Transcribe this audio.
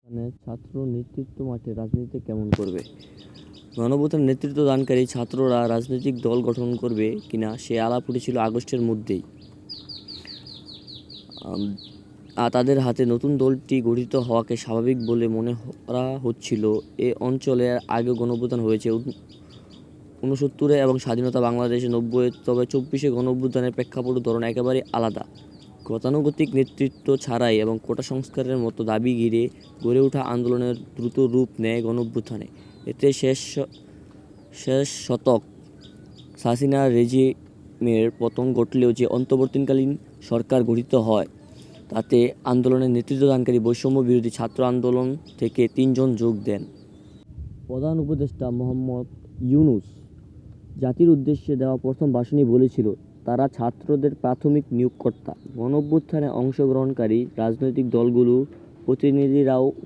মানে ছাত্র নেতৃত্ব মাঠে রাজনীতি কেমন করবে? গণঅভ্যুত্থানে নেতৃত্ব দানকারী ছাত্ররা রাজনৈতিক দল গঠন করবে কিনা সে আলাপ উঠেছিল আগস্টের মধ্যেই। তাদের হাতে নতুন দলটি গঠিত হওয়াকে স্বাভাবিক বলে মনে করা হচ্ছিল। এ অঞ্চলে আগেও গণঅভ্যুত্থান হয়েছে 69-এ এবং স্বাধীনতা বাংলাদেশে 90-এ, তবে 24-এ গণঅভ্যুত্থানের প্রেক্ষাপট ও ধরন একেবারে আলাদা। গতানুগতিক নেতৃত্ব ছাড়াই এবং কোটা সংস্কারের মতো দাবি ঘিরে গড়ে ওঠা আন্দোলনের দ্রুত রূপ নেয় গণঅভ্যুত্থানে। এতে শেষ শতক হাসিনা রেজিমের পতন ঘটলেও যে অন্তর্বর্তীকালীন সরকার গঠিত হয় তাতে আন্দোলনের নেতৃত্বদানকারী বৈষম্য বিরোধী ছাত্র আন্দোলন থেকে 3 জন যোগ দেন। প্রধান উপদেষ্টা মোহাম্মদ ইউনূস জাতির উদ্দেশ্যে দেওয়া প্রথম ভাষণেই বলেছিল, তারা ছাত্রদের প্রাথমিক নিয়োগকর্তা। গণঅভ্যুত্থানে অংশগ্রহণকারী রাজনৈতিক দলগুলোর প্রতিনিধিরাও